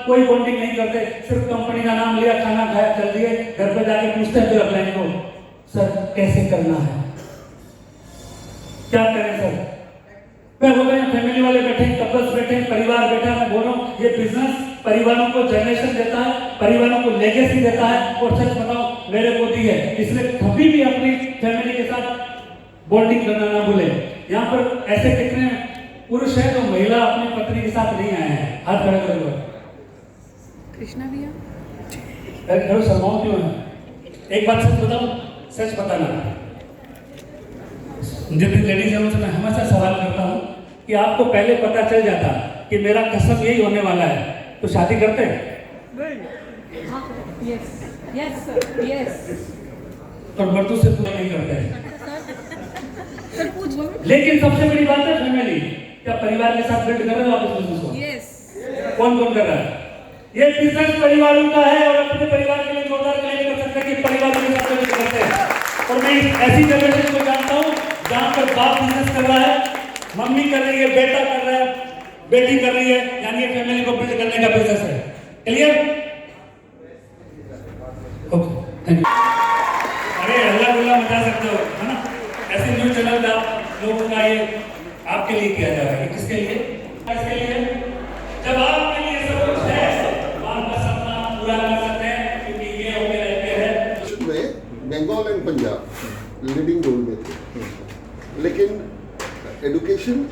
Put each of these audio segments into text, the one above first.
कोई बॉन्डिंग नहीं करते, सिर्फ कंपनी का नाम लिया, खाना खाया, चल दिए। घर पे जाके पूछते हैं फिर अपने को, सर कैसे करना है, क्या करें सर। मैं बोल रहे हैं फैमिली वाले बैठे, कपल्स बैठे, परिवार बैठा। मैं बोल रहा हूँ ये बिजनेस परिवारों को जनरेशन देता है, परिवारों को लेगेसी देता है। और सच बताओ मेरे को दी है, इसलिए कभी भी अपनी फैमिली के साथ बॉन्डिंग करना ना भूले। यहाँ पर ऐसे कितने पुरुष हैं जो महिला अपनी पत्नी के साथ नहीं आए हैं, हाथ खड़े करो। कृष्णा भैया अरे शर्माओ क्यों है? एक बात सच बताओ, सच बताना। जितनी लेडीज है उनसे मैं हमेशा सवाल करता हूँ कि आपको पहले पता चल जाता कि मेरा कसम यही होने वाला है तो शादी करते? Yes yes sir yes. और मर्दों से पूरा नहीं करते। सर पूछ। लेकिन सबसे बड़ी बात है फैमिली, क्या परिवार के साथ बिल्ड कर रहे हो आप इस बिजनेस को? यस। कौन कौन कर रहा है? ये बिजनेस परिवारों का है और अपने परिवार के लिए जोरदार क्लेम कर सकते हैं कि परिवार के साथ बिल्ड करते हैं। और मैं ऐसी जनरेशन को जानता हूँ जहाँ पर बाप बिजनेस कर रहा है, मम्मी कर रही है, बेटा कर रहा है, बेटी कर रही है, यानी ये फैमिली को बिल्ड करने का बिजनेस है। क्लियर? Okay, thank you. अरे हल्ला गुल्ला मचा सकते हो, है ना? ऐसे न्यूज चैनल पे आप लोगों का ये आपके लिए किया जा रहा है। किसके लिए? इसके लिए जब आपके लिए सब कुछ है तो आपका सपना पूरा कर सकते हैं, क्योंकि ये होके रहते हैं। में Bengal and Punjab leading role में थे, लेकिन एजुकेशन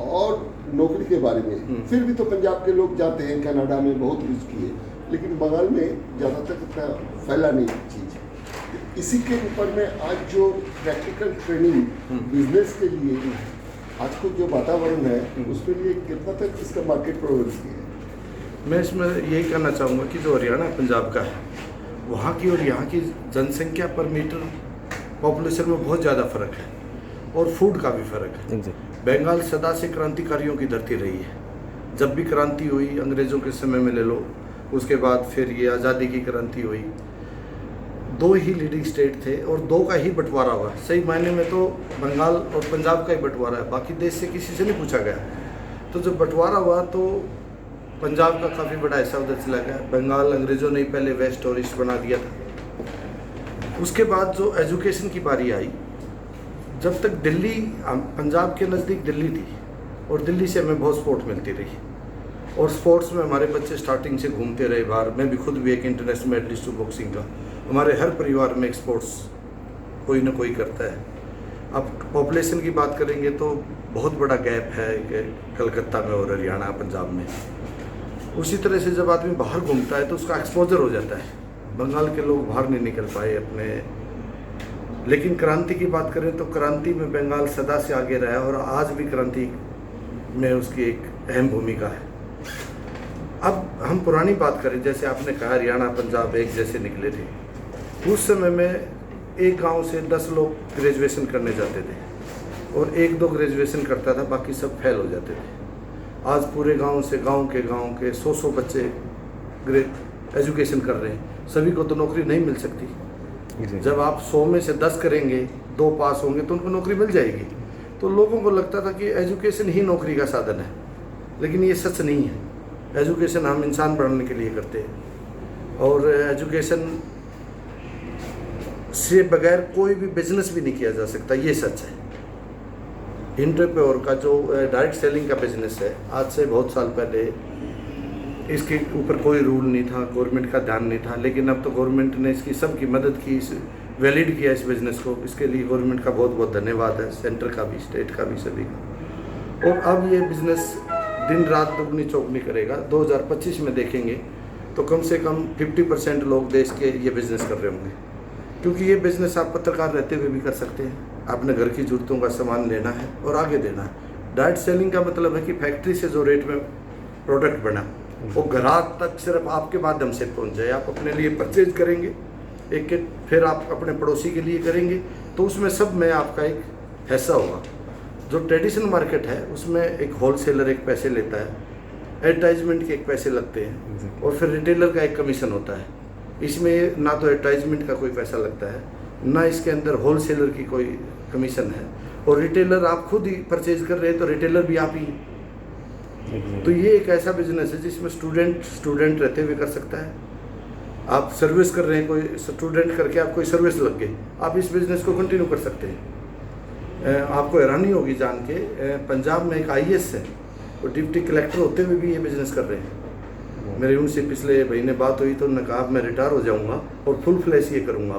और नौकरी के बारे में फिर भी तो पंजाब के लोग जाते हैं, कनाडा में बहुत रिस्की है, लेकिन बंगाल में ज़्यादातर इतना फैला नहीं चीज़। इसी के ऊपर में आज जो प्रैक्टिकल ट्रेनिंग बिजनेस के लिए आज को जो वातावरण है उसके लिए कितना तक इसका मार्केट प्रोग्रेस है? मैं इसमें यही कहना चाहूँगा कि जो हरियाणा पंजाब का है वहाँ की और यहाँ की जनसंख्या पर मीटर पॉपुलेशन में बहुत ज़्यादा फर्क है और फूड का भी फर्क है। बंगाल सदा से क्रांतिकारियों की धरती रही है। जब भी क्रांति हुई अंग्रेज़ों के समय में ले लो, उसके बाद फिर ये आज़ादी की क्रांति हुई, दो ही लीडिंग स्टेट थे और दो का ही बंटवारा हुआ। सही मायने में तो बंगाल और पंजाब का ही बंटवारा है, बाकी देश से किसी से नहीं पूछा गया। तो जब बंटवारा हुआ तो पंजाब का काफ़ी बड़ा हिस्सा उधर चला गया। बंगाल अंग्रेज़ों ने ही पहले वेस्ट और ईस्ट बना दिया था। उसके बाद जो एजुकेशन की बारी आई, जब तक दिल्ली, पंजाब के नज़दीक दिल्ली थी और दिल्ली से हमें बहुत स्पोर्ट मिलती रही और स्पोर्ट्स में हमारे बच्चे स्टार्टिंग से घूमते रहे बाहर। मैं भी खुद भी एक इंटरनेशनल मेडलिस्ट हूँ बॉक्सिंग का। हमारे हर परिवार में एक स्पोर्ट्स कोई ना कोई करता है। अब पॉपुलेशन की बात करेंगे तो बहुत बड़ा गैप है कलकत्ता में और हरियाणा पंजाब में। उसी तरह से जब आदमी बाहर घूमता है तो उसका एक्सपोजर हो जाता है। बंगाल के लोग बाहर नहीं निकल पाए अपने। लेकिन क्रांति की बात करें तो क्रांति में बंगाल सदा से आगे रहा है और आज भी क्रांति में उसकी एक अहम भूमिका है। अब हम पुरानी बात करें, जैसे आपने कहा हरियाणा पंजाब एक जैसे निकले थे। उस समय में एक गांव से 10 लोग ग्रेजुएशन करने जाते थे और 1-2 ग्रेजुएशन करता था, बाकी सब फेल हो जाते थे। आज पूरे गांव के 100 बच्चे एजुकेशन कर रहे हैं। सभी को तो नौकरी नहीं मिल सकती। जब आप 100 में से 10 करेंगे, 2 पास होंगे तो उनको नौकरी मिल जाएगी। तो लोगों को लगता था कि एजुकेशन ही नौकरी का साधन है, लेकिन ये सच नहीं है। एजुकेशन हम इंसान बढ़ाने के लिए करते हैं और एजुकेशन से बगैर कोई भी बिजनेस भी नहीं किया जा सकता, ये सच है। इंटरप्रेन्योर का जो डायरेक्ट सेलिंग का बिजनेस है, आज से बहुत साल पहले इसके ऊपर कोई रूल नहीं था, गवर्नमेंट का ध्यान नहीं था, लेकिन अब तो गवर्नमेंट ने इसकी सबकी मदद की, वैलिड किया इस बिज़नेस को। इसके लिए गवर्नमेंट का बहुत बहुत धन्यवाद है, सेंटर का भी, स्टेट का भी, सभी का। और अब ये बिज़नेस दिन रात दुगनी चौगनी करेगा। 2025 में देखेंगे तो कम से कम 50% लोग देश के ये बिज़नेस कर रहे होंगे, क्योंकि ये बिज़नेस आप पत्रकार रहते हुए भी कर सकते हैं। आपने घर की ज़रूरतों का सामान लेना है और आगे देना है। डायरेक्ट सेलिंग का मतलब है कि फैक्ट्री से जो रेट में प्रोडक्ट बना वो ग्राहक तक सिर्फ आपके माध्यम से पहुंच जाए। आप अपने लिए परचेज करेंगे एक, फिर आप अपने पड़ोसी के लिए करेंगे, तो उसमें सब में आपका एक हिस्सा होगा। जो ट्रेडिशनल मार्केट है उसमें एक होलसेलर एक पैसे लेता है, एडवर्टाइजमेंट के एक पैसे लगते हैं और फिर रिटेलर का एक कमीशन होता है। इसमें ना तो एडवर्टाइजमेंट का कोई पैसा लगता है, ना इसके अंदर होलसेलर की कोई कमीशन है, और रिटेलर आप खुद ही परचेज कर रहे हैं तो रिटेलर भी आप ही। तो ये एक ऐसा बिजनेस है जिसमें स्टूडेंट रहते हुए कर सकता है। आप सर्विस कर रहे हैं, कोई स्टूडेंट करके आप कोई सर्विस लग गए, आप इस बिज़नेस को कंटिन्यू कर सकते हैं। आपको हैरानी होगी जान के, पंजाब में एक IAS है, वो डिप्टी कलेक्टर होते हुए भी ये बिज़नेस कर रहे हैं। मेरे उनसे पिछले महीने बात हुई तो उन्होंने कहा मैं रिटायर हो जाऊंगा और फुल फ्लैश ये करूंगा।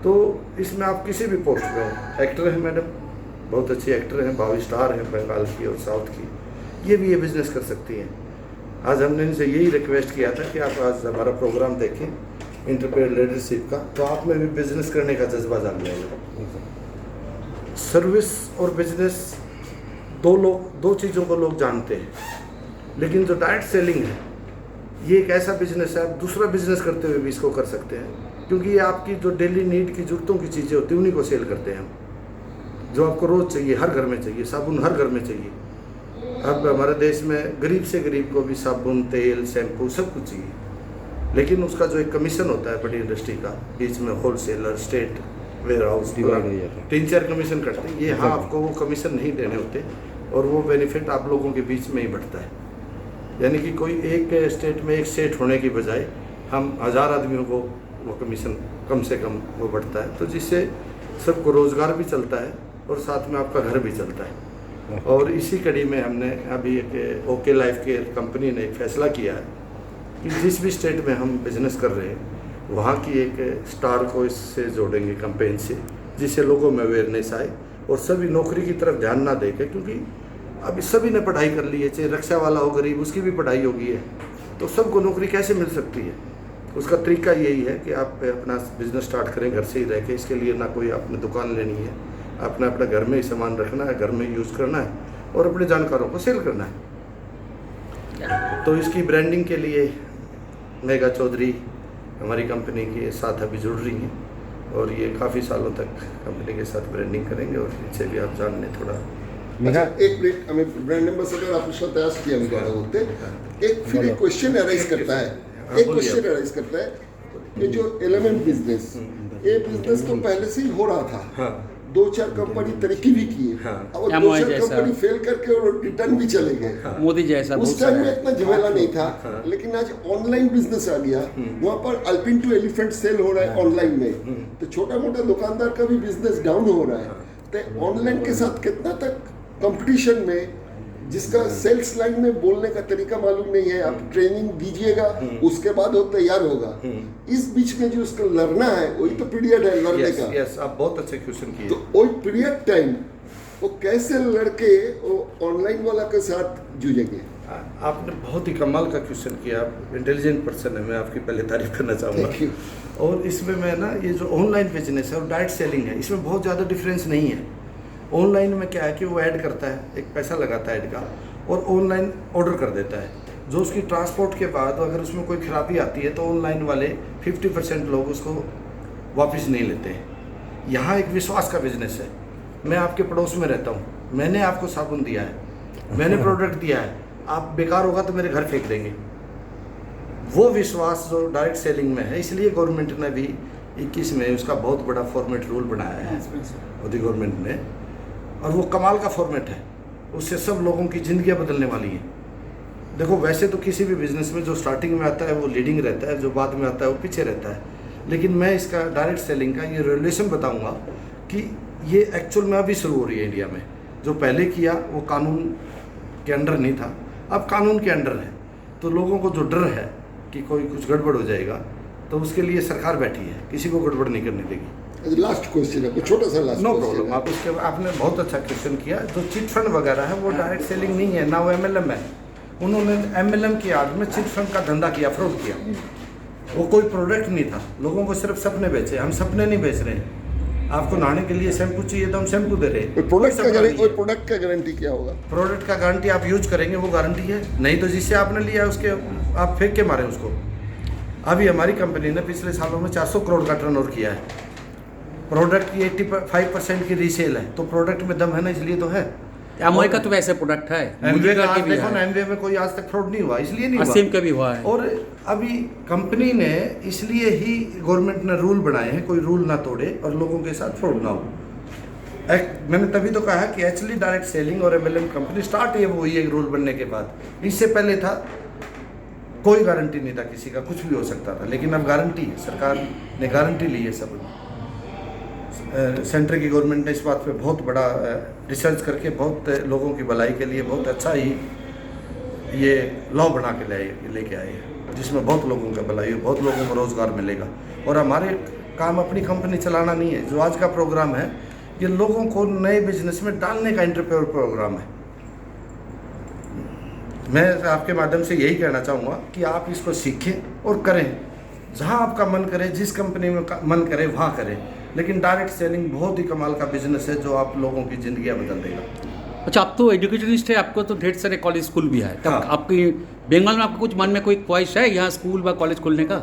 तो इसमें आप किसी भी पोस्ट में हो, एक्टर हैं मैडम, बहुत अच्छी एक्टर हैं, 22 स्टार हैं बंगाल की और साउथ की, ये भी ये बिज़नेस कर सकती हैं। आज हमने इनसे यही रिक्वेस्ट किया था कि आप आज हमारा प्रोग्राम देखें एंटरप्रेन्योर लीडरशिप का, तो आप में भी बिजनेस करने का जज्बा जाग जाएगा। सर्विस और बिजनेस दो चीज़ों को लोग जानते हैं, लेकिन जो डायरेक्ट सेलिंग है ये एक ऐसा बिजनेस है, आप दूसरा बिजनेस करते हुए भी इसको कर सकते हैं, क्योंकि ये आपकी जो डेली नीड की ज़रूरतों की चीज़ें होती हैं उन्हीं को सेल करते हैं हम। जो आपको रोज़ चाहिए, हर घर में चाहिए, साबुन हर घर में चाहिए। अब हमारे देश में गरीब से गरीब को भी साबुन, तेल, शैम्पू सब कुछ चाहिए, लेकिन उसका जो एक कमीशन होता है बड़ी इंडस्ट्री का, बीच में wholesaler, state warehouse, 3-4 commission कटते हैं। ये हाँ, आपको वो कमीशन नहीं देने होते और वो बेनिफिट आप लोगों के बीच में ही बढ़ता है। यानी कि कोई एक स्टेट में एक सेठ होने की बजाय हम 1000 आदमियों को वो कमीशन कम से कम वो बढ़ता है, तो जिससे सबको रोज़गार भी चलता है और साथ में आपका घर भी चलता है। और इसी कड़ी में हमने अभी एक ओके लाइफ केयर कंपनी ने एक फैसला किया है कि जिस भी स्टेट में हम बिज़नेस कर रहे हैं वहाँ की एक स्टार को इससे जोड़ेंगे कैंपेन से, जिससे लोगों में अवेयरनेस आए और सभी नौकरी की तरफ ध्यान ना दें, क्योंकि अभी सभी ने पढ़ाई कर ली है, चाहे रिक्शा वाला हो गरीब, उसकी भी पढ़ाई होगी है, तो सबको नौकरी कैसे मिल सकती है? उसका तरीका यही है कि आप अपना बिज़नेस स्टार्ट करें घर से ही रह के। इसके लिए ना कोई आपने दुकान लेनी है, अपना अपना घर में ही सामान रखना है, घर में यूज़ करना है और अपने जानकारों को सेल करना है। तो इसकी ब्रांडिंग के लिए मेघा चौधरी हमारी कंपनी के साथ अभी जुड़ रही हैं और ये काफ़ी सालों तक कंपनी के साथ ब्रांडिंग करेंगे और इनसे भी आप जान लें थोड़ा। अच्छा, एक मिनट, हमें ब्रांड एम्बेसडर आप उसका तैयार किया हम द्वारा बोलते, एक फिर एक क्वेश्चन अराइज करता है, ये जो एलिमेंट बिजनेस, ये बिजनेस तो पहले से ही हो रहा था, 2-4 कंपनी तरक्की भी की है, और 2-4 कंपनी फेल करके और रिटर्न भी चले गए, मोदी जैसा। उस टाइम में इतना झमेला नहीं था, लेकिन आज ऑनलाइन बिजनेस आ गया, वहाँ पर अल्पिन टू एलिफेंट सेल हो रहा है ऑनलाइन में, तो छोटा मोटा दुकानदार का भी बिजनेस डाउन हो रहा है। तो ऑनलाइन के साथ कितना तक कंपटीशन में, जिसका सेल्स लाइन में बोलने का तरीका मालूम नहीं है, आप ट्रेनिंग दीजिएगा उसके बाद वो तैयार होगा, इस बीच में जो उसको लड़ना है वही तो पीरियड है लड़ने का। यस, आप बहुत अच्छे क्वेश्चन किए। तो वही पीरियड टाइम वो कैसे लड़के वो ऑनलाइन वाला के साथ जूझेंगे? आपने बहुत ही कमाल का क्वेश्चन किया, आप इंटेलिजेंट पर्सन है, मैं आपकी पहले तारीफ करना चाहूँगा। और इसमें मैं ना, ये जो ऑनलाइन बिजनेस है और डायरेक्ट सेलिंग है, इसमें बहुत ज़्यादा डिफरेंस नहीं है। ऑनलाइन में क्या है कि वो ऐड करता है, एक पैसा लगाता है ऐड का, और ऑनलाइन ऑर्डर कर देता है, जो उसकी ट्रांसपोर्ट के बाद अगर उसमें कोई खराबी आती है तो ऑनलाइन वाले 50% लोग उसको वापस नहीं लेते हैं। यहाँ एक विश्वास का बिजनेस है। मैं आपके पड़ोस में रहता हूँ, मैंने आपको साबुन दिया है, मैंने प्रोडक्ट दिया है, आप बेकार होगा तो मेरे घर फेंक देंगे। वो विश्वास जो डायरेक्ट सेलिंग में है, इसलिए गवर्नमेंट ने भी 21 में उसका बहुत बड़ा फॉर्मेट रूल बनाया है मोदी गवर्नमेंट ने, और वो कमाल का फॉर्मेट है, उससे सब लोगों की ज़िंदगियाँ बदलने वाली हैं। देखो, वैसे तो किसी भी बिजनेस में जो स्टार्टिंग में आता है वो लीडिंग रहता है, जो बाद में आता है वो पीछे रहता है, लेकिन मैं इसका डायरेक्ट सेलिंग का ये रिलेशन बताऊंगा कि ये एक्चुअल में अभी शुरू हो रही है इंडिया में। जो पहले किया वो कानून के अंडर नहीं था, अब कानून के अंडर है, तो लोगों को जो डर है कि कोई कुछ गड़बड़ हो जाएगा, तो उसके लिए सरकार बैठी है, किसी को गड़बड़ नहीं करने देगी। लास्ट क्वेश्चन है, छोटा सा लास्ट। नो प्रॉब्लम, आप उसके आपने बहुत अच्छा क्वेश्चन किया। जो चिट फंड वगैरह है वो डायरेक्ट सेलिंग नहीं है ना, वो MLM है। उन्होंने MLM की आड़ में चिट फंड का धंधा किया, फ्रॉड किया। वो कोई प्रोडक्ट नहीं था, लोगों को सिर्फ सपने बेचे। हम सपने नहीं बेच रहे हैं। आपको नहाने के लिए शैम्पू चाहिए तो हम शैम्पू दे रहे हैं। प्रोडक्ट का गारंटी क्या होगा? प्रोडक्ट का गारंटी आप यूज करेंगे वो गारंटी है, नहीं तो जिससे आपने लिया उसके आप फेंक के मारे उसको। अभी हमारी कंपनी ने पिछले सालों में 400 करोड़ का टर्नओवर किया है। प्रोडक्ट की 85% की रीसेल है, तो प्रोडक्ट में दम है ना, इसलिए तो है। एमवे का तो वैसे प्रोडक्ट है, एमवे का आज देखो ना, एमवे में कोई आज तक फ्रॉड नहीं हुआ, इसलिए नहीं हुआ। सिम का भी हुआ है। और अभी कंपनी ने इसलिए ही गवर्नमेंट ने रूल बनाए हैं, कोई रूल ना तोड़े और लोगों के साथ फ्रॉड ना हो। मैंने तभी तो कहा कि एक्चुअली डायरेक्ट सेलिंग और MLM कंपनी स्टार्ट ही वो ये रूल बनने के बाद। इससे पहले था कोई गारंटी नहीं था किसी का, कुछ भी हो सकता था, लेकिन अब गारंटी है, सरकार ने गारंटी ली है सब। सेंटर की गवर्नमेंट ने इस बात पे बहुत बड़ा रिसर्च करके बहुत लोगों की भलाई के लिए बहुत अच्छा ही ये लॉ बना के लेके आए हैं, जिसमें बहुत लोगों का भलाई हो, बहुत लोगों को रोज़गार मिलेगा। और हमारे काम अपनी कंपनी चलाना नहीं है, जो आज का प्रोग्राम है ये लोगों को नए बिजनेस में डालने का एंटरप्रेन्योर प्रोग्राम है। मैं आपके माध्यम से यही कहना चाहूँगा कि आप इसको सीखें और करें, जहाँ आपका मन करे, जिस कंपनी में मन करे वहाँ करें, लेकिन डायरेक्ट सेलिंग बहुत ही कमाल का बिजनेस है जो आप लोगों की ज़िंदगियाँ बदल देगा। अच्छा, आप तो एजुकेशनिस्ट है, आपको तो ढेर सारे कॉलेज स्कूल भी है, तब हाँ। आपकी बंगाल में आपको कुछ मन में कोई ख्वाहिश है यहाँ स्कूल व कॉलेज खोलने का?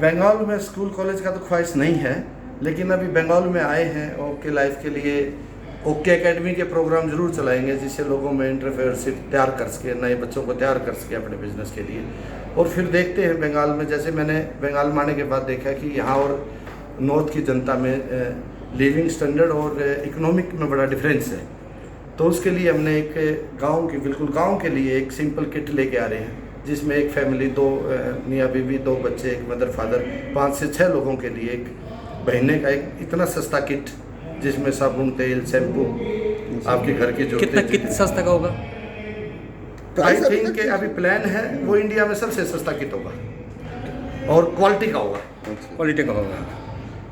बंगाल में स्कूल कॉलेज का तो ख्वाहिश नहीं है, लेकिन अभी बंगाल में आए हैं ओके लाइफ के लिए ओके एकेडमी के प्रोग्राम जरूर चलाएंगे, जिससे लोगों में एंटरप्रेन्योरशिप तैयार कर सके, नए बच्चों को तैयार कर सके अपने बिजनेस के लिए। और फिर देखते हैं बंगाल में, जैसे मैंने बंगाल में आने के बाद देखा कि यहाँ और नॉर्थ की जनता में लिविंग स्टैंडर्ड और इकोनॉमिक में बड़ा डिफरेंस है। तो उसके लिए हमने एक गांव की, बिल्कुल गांव के लिए एक सिंपल किट लेके आ रहे हैं, जिसमें एक फैमिली, 2 मियाँ बीवी, 2 बच्चे, एक मदर फादर, 5 से 6 लोगों के लिए एक महीने का एक इतना सस्ता किट, जिसमें साबुन, तेल, शैम्पू, आपके घर की जो कितना सस्ता का होगा? आई थिंक कि अभी प्लान है वो इंडिया में सबसे सस्ता किट होगा और क्वालिटी का होगा, क्वालिटी का होगा,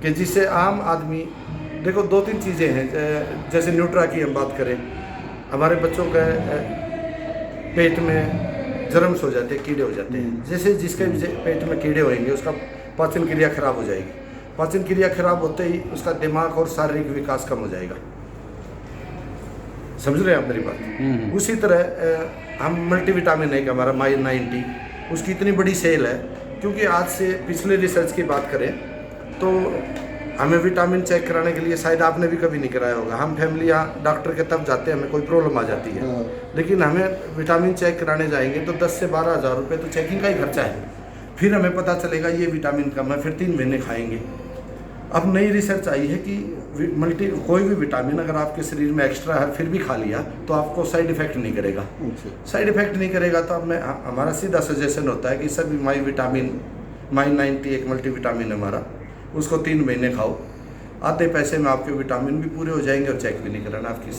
कि जिससे आम आदमी, देखो 2-3 चीज़ें हैं, जैसे न्यूट्रा की हम बात करें, हमारे बच्चों का पेट में जर्म्स हो जाते हैं, कीड़े हो जाते हैं, जैसे जिसके भी पेट में कीड़े होंगे उसका पाचन क्रिया खराब हो जाएगी, पाचन क्रिया खराब होते ही उसका दिमाग और शारीरिक विकास कम हो जाएगा। समझ रहे हैं आप मेरी बात? उसी तरह हम मल्टीविटामिन है कि हमारा माई 90, उसकी इतनी बड़ी सेल है, क्योंकि आज से पिछले रिसर्च की बात करें तो हमें विटामिन चेक कराने के लिए, शायद आपने भी कभी नहीं कराया होगा, हम फैमिली यहाँ डॉक्टर के तब जाते हैं हमें कोई प्रॉब्लम आ जाती है, लेकिन हमें विटामिन चेक कराने जाएंगे तो 10 से 12 हज़ार रुपये तो चेकिंग का ही खर्चा है। फिर हमें पता चलेगा ये विटामिन कम है, फिर 3 महीने खाएंगे। अब नई रिसर्च आई है कि कोई भी विटामिन अगर आपके शरीर में एक्स्ट्रा है फिर भी खा लिया तो आपको साइड इफेक्ट नहीं करेगा। साइड इफेक्ट नहीं करेगा तो अब हमारा सीधा सजेशन होता है कि सभी माई 90 एक मल्टीविटामिन है हमारा, उसको 3 महीने खाओ, आधे पैसे में आपके विटामिन भी पूरे हो जाएंगे और चेक भी नहीं कराना आपकी।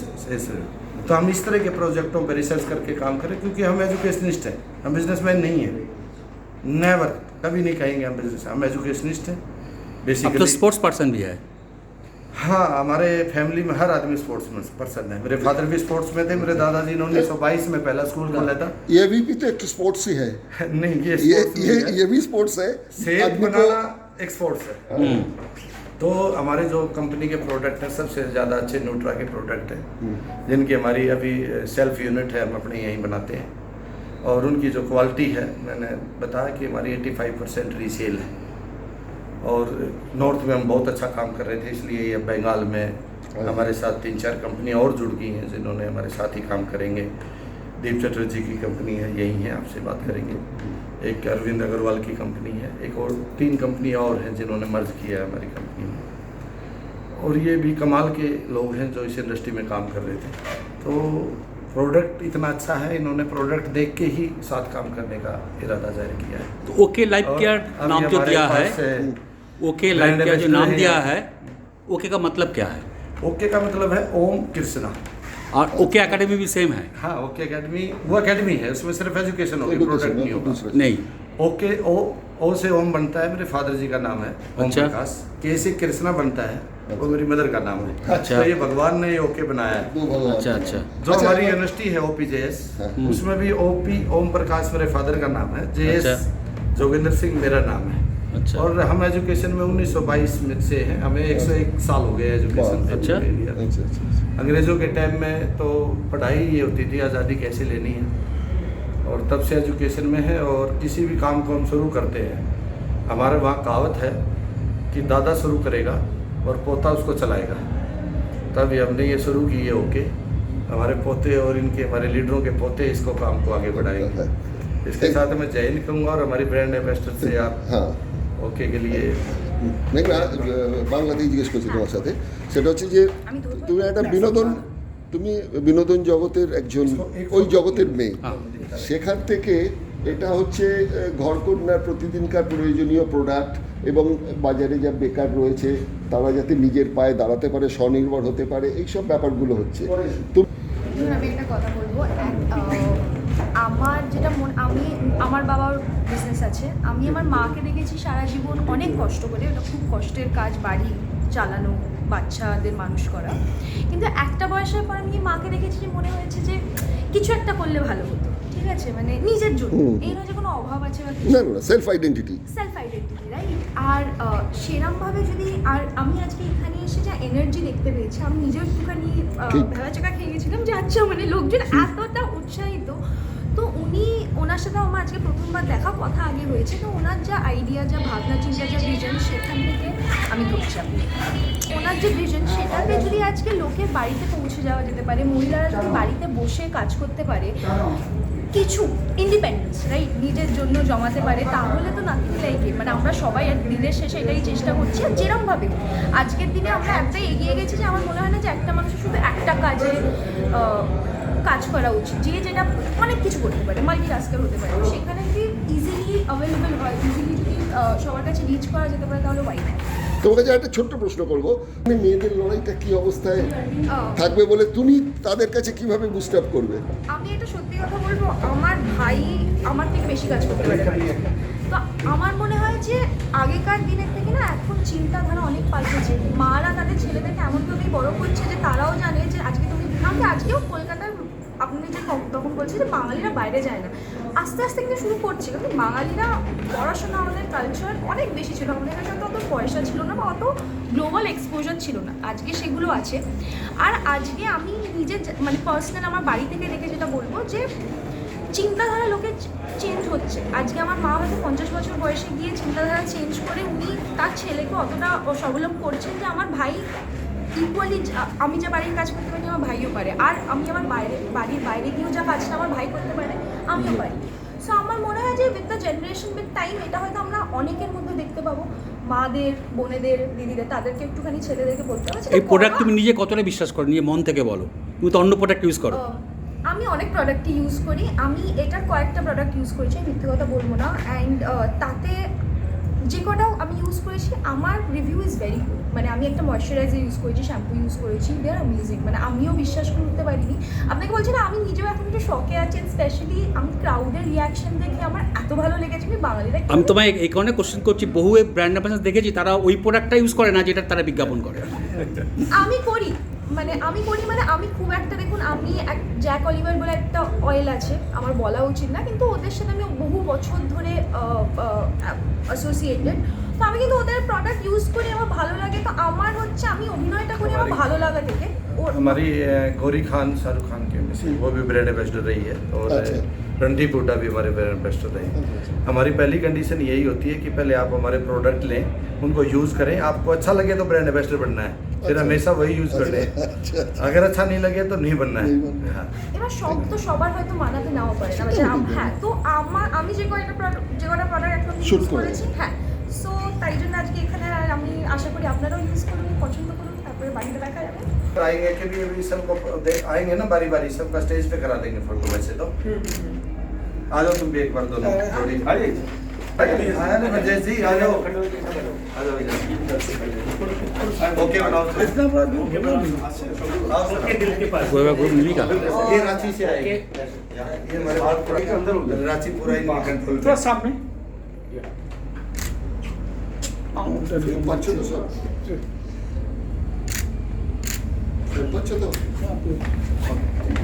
तो हम इस तरह के प्रोजेक्टों पर रिसर्च करके काम करें, क्योंकि हम एजुकेशनिस्ट हैं, हम बिजनेसमैन नहीं हैं, नेवर, कभी नहीं कहेंगे हम बिजनेस, हम एजुकेशनिस्ट हैं बेसिकली। अब तो स्पोर्ट्स पर्सन भी है? हाँ, हमारे फैमिली में हर आदमी स्पोर्ट्स पर्सन है। मेरे फादर भी स्पोर्ट्स में थे, मेरे दादाजी ने 1922 में पहला स्कूल खोला था। ये भी तो एक स्पोर्ट्स ही है। नहीं, ये भी स्पोर्ट्स है, सेब बनाना एक स्पोर्ट्स है। तो हमारे जो कंपनी के प्रोडक्ट हैं सबसे ज़्यादा अच्छे न्यूट्रा के प्रोडक्ट हैं, जिनकी हमारी अभी सेल्फ यूनिट है, हम अपने यहीं बनाते हैं, और उनकी जो क्वालिटी है मैंने बताया कि हमारी 85% रीसेल है। और नॉर्थ में हम बहुत अच्छा काम कर रहे थे, इसलिए ये बंगाल में हमारे साथ 3-4 कंपनियां और जुड़ गई हैं जिन्होंने हमारे साथ ही काम करेंगे। दीप चटर्जी की कंपनी है, यही है, आपसे बात करेंगे। एक अरविंद अग्रवाल की कंपनी है, एक और 3 कंपनियां और हैं जिन्होंने मर्ज किया है हमारी कंपनी में, और ये भी कमाल के लोग हैं जो इस इंडस्ट्री में काम कर रहे थे। तो प्रोडक्ट इतना अच्छा है, इन्होंने प्रोडक्ट देख के ही साथ काम करने का इरादा जाहिर किया है। तो ओके लाइफ केयर नाम जो दिया है, ओके लाइफ केयर जो नाम दिया है, ओके का मतलब क्या है? ओके का मतलब है ओम कृष्णा, और ओके एकेडमी भी सेम है? हाँ, ओके एकेडमी वो एकेडमी है, उसमें सिर्फ एजुकेशन होगी, प्रोडक्ट नहीं होगा। नहीं, ओके ओ से ओम बनता है, मेरे फादर जी का नाम है ओम प्रकाश। के से कृष्णा बनता है, वो मेरी मदर का नाम है। अच्छा। तो ये भगवान ने ये ओके बनाया है। अच्छा अच्छा। जो हमारी यूनिवर्सिटी है OPJS, उसमें भी OP ओम प्रकाश मेरे फादर का नाम है, JS जोगिंदर सिंह मेरा नाम है। अच्छा। और हम एजुकेशन में 1922 में से हैं, हमें 101 साल हो गए एजुकेशन में। अच्छा। अंग्रेज़ों के टाइम में तो पढ़ाई ये होती थी आज़ादी कैसे लेनी है, और तब से एजुकेशन में है। और किसी भी काम को हम शुरू करते हैं, हमारे वहाँ कहावत है कि दादा शुरू करेगा और पोता उसको चलाएगा। तभी हमने ये शुरू की है ओके, हमारे पोते और इनके हमारे लीडरों के पोते इसको काम को आगे बढ़ाएंगे। इसके साथ मैं जय हिंद कहूँगा, और हमारी ब्रांड एम्बेसडर से आप ओके के लिए নাকি বাংলাতেই জিজ্ঞেস করছি তোমার সাথে, সেটা হচ্ছে যে তুমি একটা তুমি বিনোদন জগতের একজন ওই জগতের মেয়ে, সেখান থেকে এটা হচ্ছে ঘরকন্যার প্রতিদিনকার প্রয়োজনীয় প্রোডাক্ট এবং বাজারে যা বেকার রয়েছে তারা যাতে নিজের পায়ে দাঁড়াতে পারে, স্বনির্ভর হতে পারে, এইসব ব্যাপারগুলো হচ্ছে। ধরুন আমি একটা কথা বলবো, আমার যেটা আমি আমার বাবার বিজনেস আছে, আমি আমার মাকে দেখেছি সারা জীবন অনেক কষ্ট করে, ওটা খুব কষ্টের কাজ, বাড়ি চালানো, বাচ্চাদের মানুষ করা, কিন্তু একটা বয়সের পর আমি মাকে দেখেছি যে মনে হয়েছে যে কিছু একটা করলে ভালো হতো, ঠিক আছে, মানে নিজের জন্য, এই নয় যে কোনো অভাব আছে বা না না, সেলফ আইডেন্টিটি রাইট। আর সেরমভাবে যদি, আর আমি আজকে এখানে এসে যা এনার্জি দেখতে পেয়েছি, আমি নিজেও একটুখানি ভেড়া চাকা খেয়ে গেছিলাম যে আচ্ছা মানে লোকজন এতটা উৎসাহিত। তো ওনার সাথে আমার আজকে প্রথমবার দেখা, কথা আগে হয়েছে, তো ওনার যা আইডিয়া, যা ভাবনা চিন্তা, যা ভিশন, সেখান থেকে আমি ধরছি। ওনার যে ভিশন, সেটাকে যদি আজকে লোকের বাড়িতে পৌঁছে যাওয়া যেতে পারে, মহিলারা যদি বাড়িতে বসে কাজ করতে পারে, কিছু ইন্ডিপেন্ডেন্স রাইট নিজের জন্য জমাতে পারে, তাহলে তো নাথিং লাইক ইট। মানে আমরা সবাই দিনের শেষে এটাই চেষ্টা করছি, আর যেরমভাবে আজকের দিনে আমরা একটাই এগিয়ে গেছি যে আমার মনে হয় না যে একটা মানুষের শুধু একটা কাজে কাজ করা উচিত, যে যেটা অনেক কিছু করতে পারে, মাল্টিটাস্কার হতে পারে, সেখানে যদি ইজিলি অ্যাভেলেবেল হয়, ইজিলি যদি সবার কাছে রিচ করা যেতে পারে, তাহলে ওয়াই নট। তোমার কাছে একটা ছোট্ট প্রশ্ন করবো, মেয়েদের লড়াইটা কি অবস্থায় থাকবে বলে তুমি তাদের কাছে কিভাবে বুস্ট আপ করবে? আমি এটা সত্যি কথা বলবো, আমার ভাই আমার থেকে বেশি কাজ করতে পারে, তো আমার মনে হয় যে আগেকার দিনের থেকে না এখন চিন্তাধারা অনেক পাল্টেছে। মারা তাদের ছেলেদেরকে এমনভাবেই বড় করছে যে তারাও জানে যে আজকে তুমি, কারণ আজকেও কলকাতার আপনি যে তখন বলছেন যে বাঙালিরা বাইরে যায় না, আস্তে আস্তে কিন্তু শুরু করছে, কিন্তু বাঙালিরা পড়াশোনা, আমাদের কালচার অনেক বেশি ছিল, আমাদের কাছে অত পয়সা ছিল না বা অত গ্লোবাল এক্সপোজার ছিল না, আজকে সেগুলো আছে। আর আজকে আমি নিজে মানে পার্সোনাল আমার বাড়ি থেকে দেখে যেটা বলবো যে চিন্তাধারা লোকের চেঞ্জ হচ্ছে। আজকে আমার মা হয়তো 50 বছর বয়সে গিয়ে চিন্তাধারা চেঞ্জ করে উনি তার ছেলেকে অতটা স্বাবলম্বী করছেন যে আমার ভাই ইকুয়ালি, আমি যা বাড়ির কাজ করতে পারি আমার ভাইও পারে, আর আমি আমার বাড়ির বাইরে গিয়েও যা কাজটা আমার ভাই করতে পারে আমিও পারি। সো আমার মনে হয় যে with the generation, with time, এটা হয়তো আমরা অনেকের মধ্যে দেখতে পাবো, মাদের, বোনেদের, দিদিদের, তাদেরকে একটুখানি ছেলেদেরকে বলতে হবে এই প্রোডাক্ট তুমি নিজে কতটা বিশ্বাস করো, নিজে মন থেকে বলো, তুমি তো অন্য প্রোডাক্ট ইউজ করো। আমি অনেক প্রোডাক্টই ইউজ করি, আমি এটার কয়েকটা প্রোডাক্ট ইউজ করেছি, আমি মিথ্যে কথা বলবো না, অ্যান্ড তাতে যে কটাও আমি ইউজ করেছি আমার রিভিউ ইজ ভেরি গুড। মানে আমি একটা ময়শ্চারাইজার ইউজ করেছি, শ্যাম্পু ইউজ করেছি, দে আর অ্যামেজিং, মানে আমিও বিশ্বাস করতে পারিনি। আপনাকে বলছি না, আমি নিজেও এখন একটু শখে আছি, স্পেশালি আমি ক্রাউডের রিয়াকশন দেখে আমার এত ভালো লেগেছে। আমি বাঙালিরা, আমি তোমায় এই কারণে কোশ্চেন করছি, বহু ব্র্যান্ড অ্যাম্বাসেডার দেখেছি তারা ওই প্রোডাক্টটা ইউজ করে না যেটা তারা বিজ্ঞাপন করে। আমি করি, মানে আমি খুব একটা, দেখুন আমি জ্যাক অলিভার বলে একটা অয়েল আছে, আমার বলা উচিত না, কিন্তু ওদের সাথে আমি বহু বছর ধরে অ্যাসোসিয়েটেড, তো আমি কিন্তু ওদের প্রোডাক্ট ইউজ করি, আমার ভালো লাগে। তো আমার হচ্ছে আমি অভিনয়টা করি আমার ভালো লাগা থেকে। हमारी गौरी खान शाहरुख खान के मिसेज, वो भी ब्रांड एम्बेसडर रही है, और रणदीप हुड्डा भी हमारे ब्रांड एम्बेसडर रहे हैं। हमारी पहली कंडीशन यही होती है कि पहले आप हमारे प्रोडक्ट लें, उनको यूज़ करें, आपको अच्छा लगे तो ब्रांड एम्बेसडर बनना है, फिर हमेशा वही यूज़ करना है, अगर अच्छा नहीं लगे तो नहीं बनना है। हाँ, এবার সব তো সবার হয়তো মানাতে নাও পারে না, হ্যাঁ, তো আমি যে কটা প্রোডাক্ট এখন ইউজ করেছি, হ্যাঁ, সো তাই জন্য আজকে এখানে আমি আশা করি আপনারাও ইউজ করুন, পছন্দ করুন, তারপরে বাড়িতে দেখা যাবে। आएंगे कि भी सबको आएंगे ना बारी बारी, सबका स्टेज पे करा देंगे फोटो। वैसे तो आ जाओ तुम भी एक बार दोनों जोड़ी। आया ना जय जी, आ जाओ ओके बनाओ। ग्रुप मिली का ये रांची से आएंगे, ये हमारे बात पूरा अंदर रांची पूरा ही कंट्रोल थोड़ा सामने পাচ্ছ তো সব? পাচ্ছ তো?